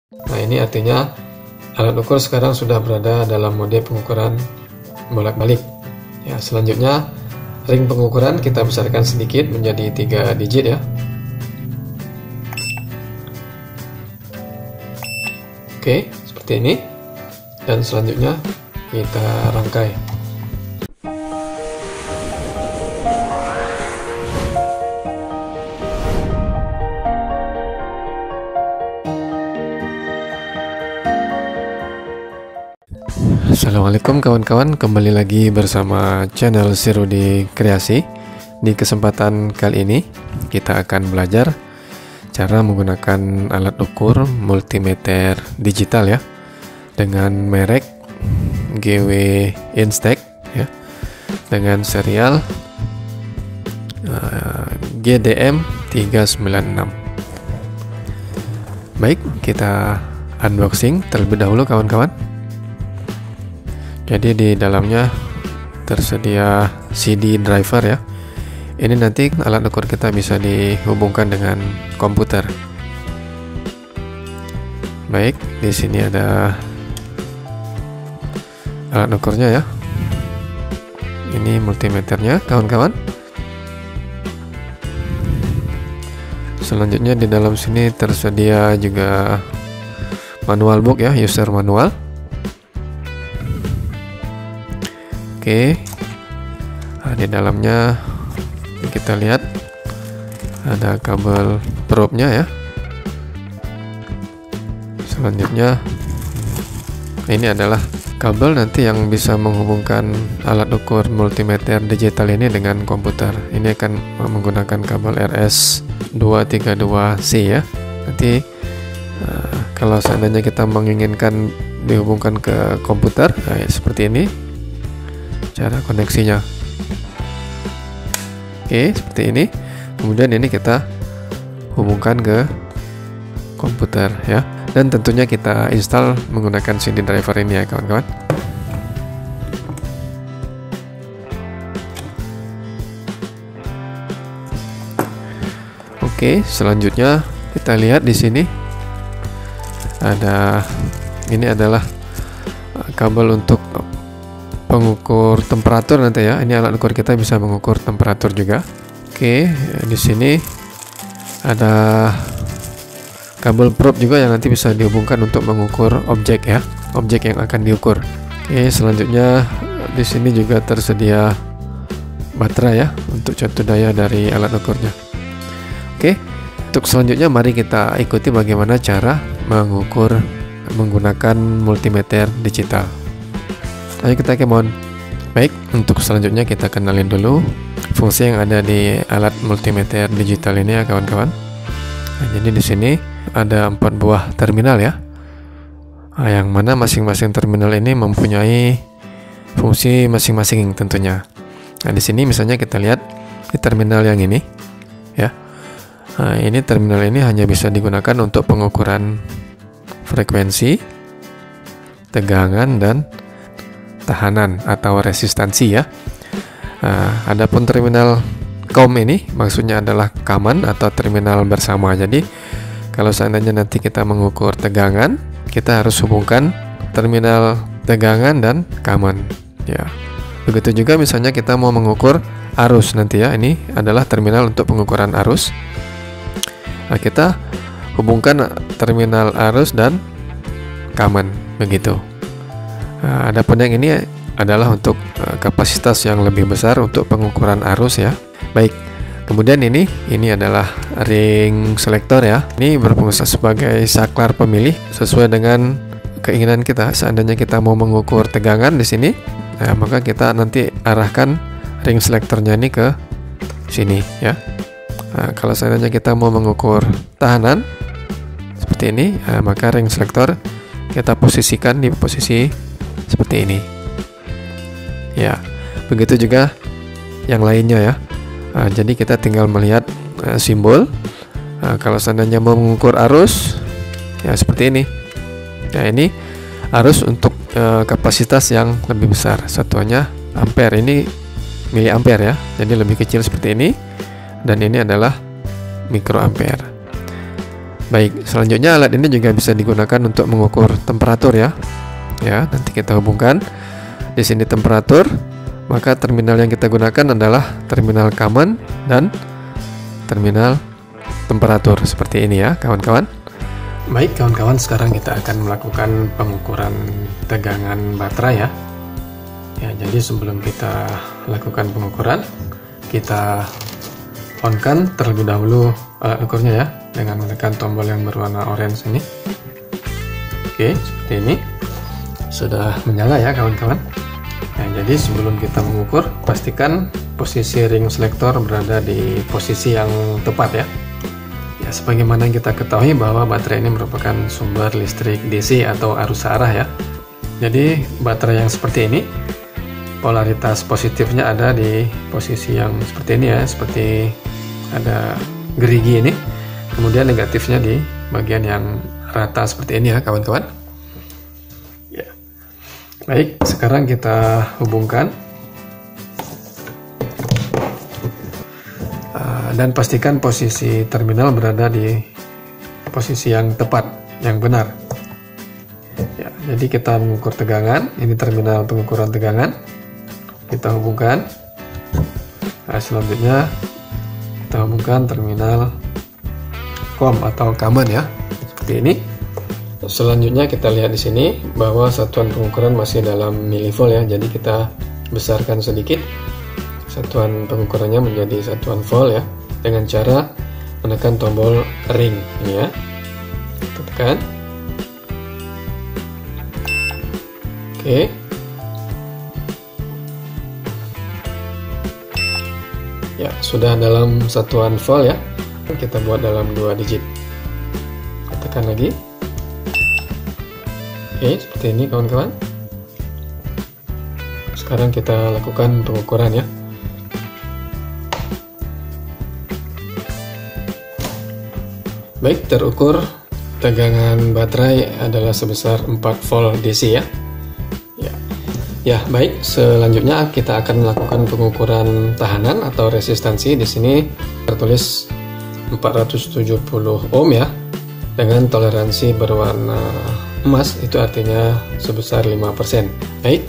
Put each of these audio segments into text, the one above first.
Nah, ini artinya alat ukur sekarang sudah berada dalam mode pengukuran bolak-balik. Ya, selanjutnya ring pengukuran kita besarkan sedikit menjadi 3 digit ya. Oke, seperti ini. Dan selanjutnya kita rangkai. Assalamualaikum kawan-kawan, kembali lagi bersama channel Sirudi Kreasi. Di kesempatan kali ini kita akan belajar cara menggunakan alat ukur multimeter digital ya, dengan merek GW Instek ya, dengan serial GDM 396. Baik, kita unboxing terlebih dahulu kawan-kawan. Jadi di dalamnya tersedia CD driver ya. Ini nanti alat ukur kita bisa dihubungkan dengan komputer. Baik, di sini ada alat ukurnya ya. Ini multimeternya kawan-kawan. Selanjutnya di dalam sini tersedia juga manual book ya, user manual. Oke, nah, di dalamnya kita lihat ada kabel probe-nya ya. Selanjutnya ini adalah kabel nanti yang bisa menghubungkan alat ukur multimeter digital ini dengan komputer. Ini akan menggunakan kabel RS232C ya. Nanti kalau seandainya kita menginginkan dihubungkan ke komputer, nah, seperti ini cara koneksinya. Oke, seperti ini. Kemudian ini kita hubungkan ke komputer ya. Dan tentunya kita install menggunakan CD driver ini ya kawan-kawan. Oke, selanjutnya kita lihat di sini ada, ini adalah kabel untuk pengukur temperatur nanti ya. Ini alat ukur kita bisa mengukur temperatur juga. Oke, di sini ada kabel probe juga yang nanti bisa dihubungkan untuk mengukur objek ya, objek yang akan diukur. Oke, selanjutnya di sini juga tersedia baterai ya untuk contoh daya dari alat ukurnya. Oke, untuk selanjutnya mari kita ikuti bagaimana cara mengukur menggunakan multimeter digital. Ayo kita kemon. Baik, untuk selanjutnya kita kenalin dulu fungsi yang ada di alat multimeter digital ini ya kawan-kawan. Nah, jadi di sini ada 4 buah terminal ya. Nah, yang mana masing-masing terminal ini mempunyai fungsi masing-masing tentunya. Nah, di sini misalnya kita lihat di terminal yang ini ya. Nah, ini terminal ini hanya bisa digunakan untuk pengukuran frekuensi, tegangan dan tahanan atau resistansi ya. Nah, adapun terminal COM ini maksudnya adalah common atau terminal bersama. Jadi kalau seandainya nanti kita mengukur tegangan, kita harus hubungkan terminal tegangan dan common ya. Begitu juga misalnya kita mau mengukur arus nanti ya. Ini adalah terminal untuk pengukuran arus. Nah, kita hubungkan terminal arus dan common begitu. Nah, adapun yang ini adalah untuk kapasitas yang lebih besar untuk pengukuran arus ya. Baik, kemudian ini adalah ring selector ya. Ini berfungsi sebagai saklar pemilih sesuai dengan keinginan kita. Seandainya kita mau mengukur tegangan di sini, nah, maka kita nanti arahkan ring selectornya ini ke sini ya. Nah, kalau seandainya kita mau mengukur tahanan seperti ini, nah, maka ring selector kita posisikan di posisi seperti ini ya. Begitu juga yang lainnya ya. Nah, jadi kita tinggal melihat simbol. Nah, kalau seandainya mau mengukur arus ya seperti ini. Nah, ini arus untuk kapasitas yang lebih besar, satuannya ampere, ini miliampere ya. Jadi lebih kecil seperti ini, dan ini adalah mikroampere. Baik, selanjutnya alat ini juga bisa digunakan untuk mengukur temperatur ya. Ya, nanti kita hubungkan di sini temperatur, maka terminal yang kita gunakan adalah terminal common dan terminal temperatur seperti ini ya, kawan-kawan. Baik, kawan-kawan, sekarang kita akan melakukan pengukuran tegangan baterai ya. Ya, jadi sebelum kita lakukan pengukuran, kita on-kan terlebih dahulu alat ukurnya ya, dengan menekan tombol yang berwarna orange ini. Oke, seperti ini. Sudah menyala ya, kawan-kawan. Nah, jadi sebelum kita mengukur, pastikan posisi ring selektor berada di posisi yang tepat ya. Ya, sebagaimana yang kita ketahui bahwa baterai ini merupakan sumber listrik DC atau arus arah ya. Jadi baterai yang seperti ini, polaritas positifnya ada di posisi yang seperti ini ya, seperti ada gerigi ini. Kemudian negatifnya di bagian yang rata seperti ini ya, kawan-kawan. Ya. Baik, sekarang kita hubungkan dan pastikan posisi terminal berada di posisi yang tepat, yang benar. Ya, jadi kita mengukur tegangan, ini terminal pengukuran tegangan. Kita hubungkan. Nah, selanjutnya kita hubungkan terminal COM atau common ya, seperti ini. Selanjutnya kita lihat di sini bahwa satuan pengukuran masih dalam milivolt ya, jadi kita besarkan sedikit satuan pengukurannya menjadi satuan volt ya, dengan cara menekan tombol ring ini ya. Kita tekan. Oke. Ya, sudah dalam satuan volt ya. Kita buat dalam 2 digit. Tekan lagi. Oke, seperti ini kawan-kawan. Sekarang kita lakukan pengukuran ya. Baik, terukur tegangan baterai adalah sebesar 4 volt DC ya. Ya, baik. Selanjutnya kita akan melakukan pengukuran tahanan atau resistansi. Di sini tertulis 470 ohm ya, dengan toleransi berwarna emas, itu artinya sebesar 5%. Baik,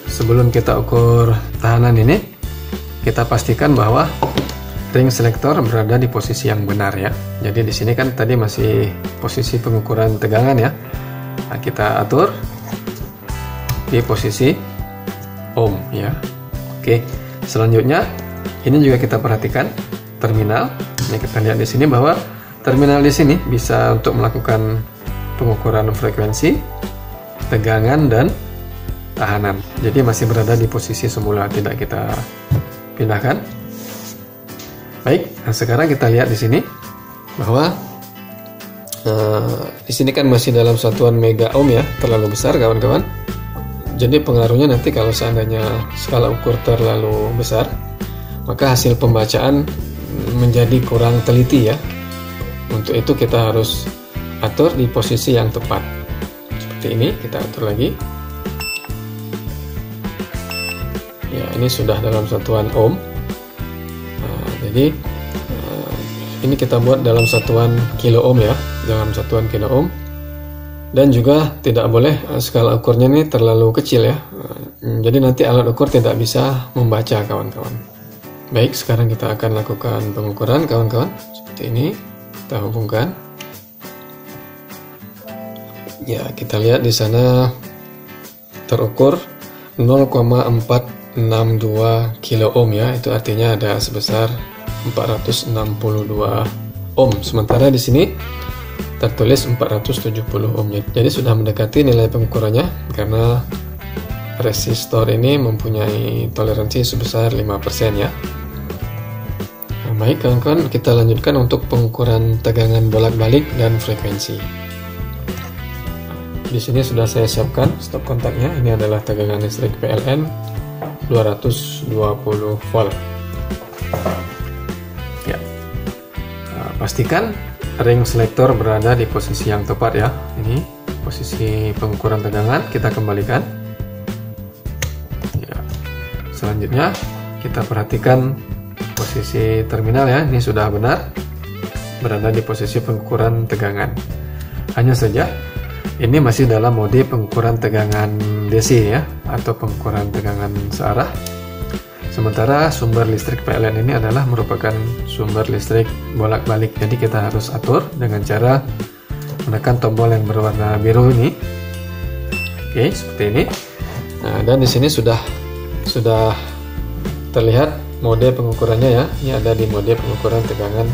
sebelum kita ukur tahanan ini, kita pastikan bahwa ring selektor berada di posisi yang benar ya. Jadi di sini kan tadi masih posisi pengukuran tegangan ya. Nah, kita atur di posisi ohm ya. Oke, selanjutnya ini juga kita perhatikan terminal. Ini kita lihat di sini bahwa terminal di sini bisa untuk melakukan pengukuran frekuensi, tegangan dan tahanan. Jadi masih berada di posisi semula, tidak kita pindahkan. Baik, nah sekarang kita lihat di sini bahwa di sini kan masih dalam satuan mega ohm ya, terlalu besar kawan-kawan. Jadi pengaruhnya nanti kalau seandainya skala ukur terlalu besar, maka hasil pembacaan menjadi kurang teliti ya. Untuk itu kita harus atur di posisi yang tepat. Seperti ini, kita atur lagi. Ya, ini sudah dalam satuan ohm. Nah, jadi ini kita buat dalam satuan kilo ohm ya, dalam satuan kilo ohm. Dan juga tidak boleh skala ukurnya ini terlalu kecil ya. Jadi nanti alat ukur tidak bisa membaca kawan-kawan. Baik, sekarang kita akan lakukan pengukuran kawan-kawan. Seperti ini, kita hubungkan. Ya, kita lihat di sana terukur 0,462 kilo ohm ya. Itu artinya ada sebesar 462 ohm. Sementara di sini tertulis 470 ohm. Jadi sudah mendekati nilai pengukurannya karena resistor ini mempunyai toleransi sebesar 5% ya. Nah, baik kawan-kawan, kita lanjutkan untuk pengukuran tegangan bolak-balik dan frekuensi. Di sini sudah saya siapkan stop kontaknya. Ini adalah tegangan listrik PLN 220 volt. Ya. Nah, pastikan ring selektor berada di posisi yang tepat ya. Ini posisi pengukuran tegangan, kita kembalikan. Ya. Selanjutnya kita perhatikan posisi terminal ya, ini sudah benar berada di posisi pengukuran tegangan. Hanya saja ini masih dalam mode pengukuran tegangan DC ya, atau pengukuran tegangan searah. Sementara sumber listrik PLN ini adalah merupakan sumber listrik bolak-balik. Jadi kita harus atur dengan cara menekan tombol yang berwarna biru ini. Oke, seperti ini. Nah, dan di sini sudah terlihat mode pengukurannya ya. Ini ada di mode pengukuran tegangan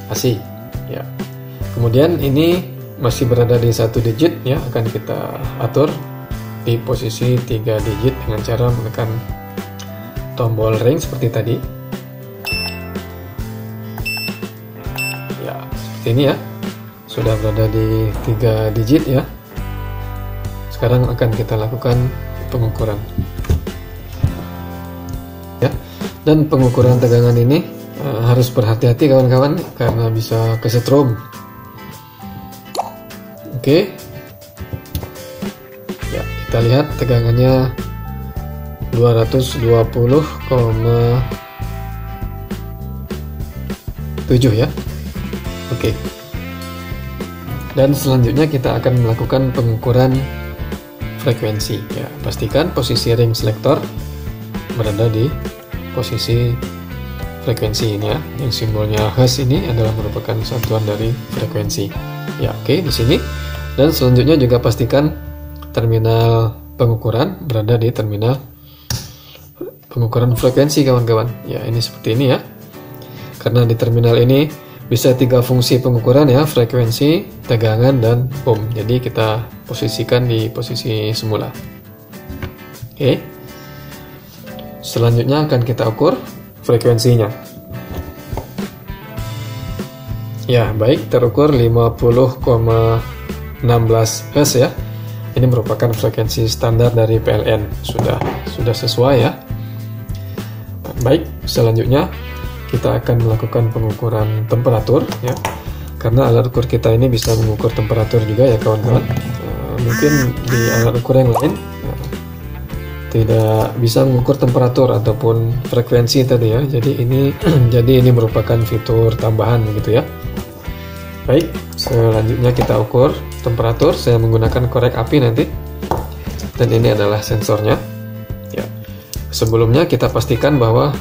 AC ya. Kemudian ini masih berada di 1 digit ya, akan kita atur di posisi 3 digit dengan cara menekan tombol ring seperti tadi ya, seperti ini ya. Sudah berada di 3 digit ya. Sekarang akan kita lakukan pengukuran ya. Dan pengukuran tegangan ini harus berhati-hati kawan-kawan, karena bisa kesetrum. Oke ya, kita lihat tegangannya 220,7 ya. Oke. Dan selanjutnya kita akan melakukan pengukuran frekuensi ya. Pastikan posisi ring selektor berada di posisi frekuensi ini ya. Yang simbolnya Hz ini adalah merupakan satuan dari frekuensi. Ya, oke, di sini. Dan selanjutnya juga pastikan terminal pengukuran berada di terminal pengukuran frekuensi kawan-kawan. Ya, ini seperti ini ya. Karena di terminal ini bisa 3 fungsi pengukuran ya, frekuensi, tegangan, dan ohm. Jadi kita posisikan di posisi semula. Oke. Selanjutnya akan kita ukur frekuensinya. Ya, baik, terukur 50,16 Hz ya. Ini merupakan frekuensi standar dari PLN. Sudah sesuai ya. Baik, selanjutnya kita akan melakukan pengukuran temperatur ya, karena alat ukur kita ini bisa mengukur temperatur juga ya kawan-kawan. Mungkin di alat ukur yang lain tidak bisa mengukur temperatur ataupun frekuensi tadi ya. Jadi ini merupakan fitur tambahan begitu ya. Baik, selanjutnya kita ukur temperatur. Saya menggunakan korek api nanti, dan ini adalah sensornya ya. Sebelumnya kita pastikan bahwa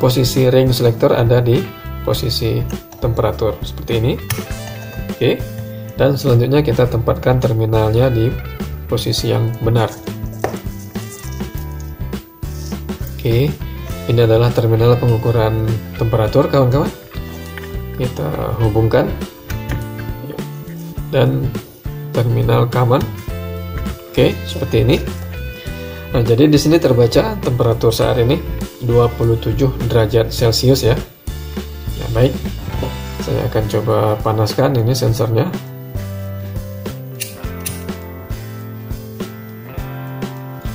posisi ring selektor ada di posisi temperatur seperti ini. Oke. Dan selanjutnya kita tempatkan terminalnya di posisi yang benar. Oke. Ini adalah terminal pengukuran temperatur kawan-kawan. Kita hubungkan. Dan terminal common. Oke, seperti ini. Nah, jadi di sini terbaca temperatur saat ini 27 derajat Celcius ya. Ya, baik. Saya akan coba panaskan ini sensornya.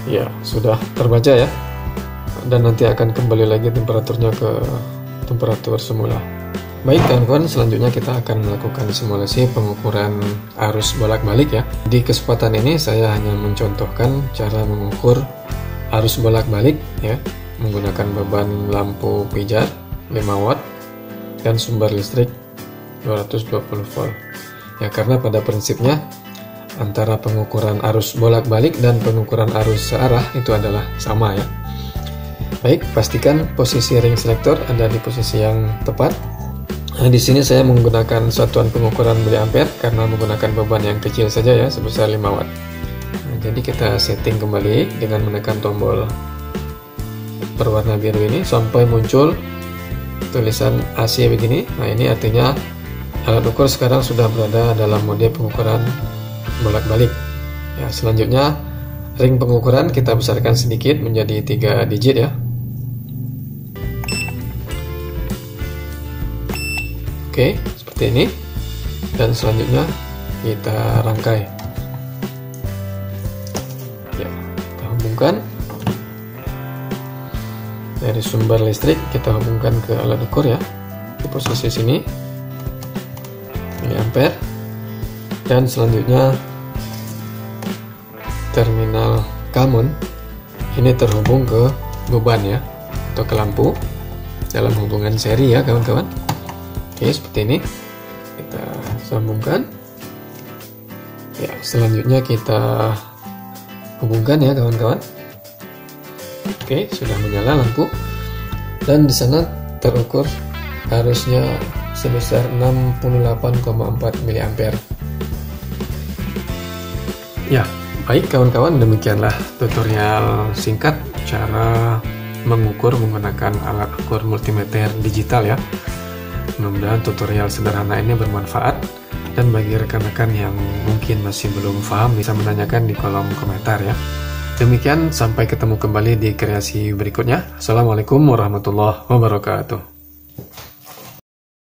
Ya, sudah terbaca ya. Dan nanti akan kembali lagi temperaturnya ke temperatur semula. Baik kawan-kawan, selanjutnya kita akan melakukan simulasi pengukuran arus bolak-balik ya. Di kesempatan ini saya hanya mencontohkan cara mengukur arus bolak-balik ya, menggunakan beban lampu pijar 5 watt dan sumber listrik 220 volt. Ya, karena pada prinsipnya antara pengukuran arus bolak-balik dan pengukuran arus searah itu adalah sama ya. Baik, pastikan posisi ring selektor ada di posisi yang tepat. Nah, di sini saya menggunakan satuan pengukuran miliampere karena menggunakan beban yang kecil saja ya, sebesar 5 watt. Nah, jadi kita setting kembali dengan menekan tombol berwarna biru ini sampai muncul tulisan AC begini. Nah, ini artinya alat ukur sekarang sudah berada dalam mode pengukuran bolak-balik. Ya, selanjutnya ring pengukuran kita besarkan sedikit menjadi 3 digit ya. Oke, seperti ini. Dan selanjutnya kita rangkai. Ya, kita hubungkan. Dari sumber listrik kita hubungkan ke alat ukur ya. Di posisi sini. Miliampere. Dan selanjutnya terminal common ini terhubung ke beban ya, atau ke lampu dalam hubungan seri ya kawan-kawan. Oke, seperti ini. sambungkan. Ya, selanjutnya kita hubungkan ya kawan-kawan. Oke, sudah menyala lampu. Dan di sana terukur arusnya sebesar 68,4 mA. Ya, baik kawan-kawan, demikianlah tutorial singkat cara mengukur menggunakan alat ukur multimeter digital ya. Mudah-mudahan tutorial sederhana ini bermanfaat, dan bagi rekan-rekan yang mungkin masih belum paham bisa menanyakan di kolom komentar ya. Demikian, sampai ketemu kembali di kreasi berikutnya. Assalamualaikum warahmatullahi wabarakatuh.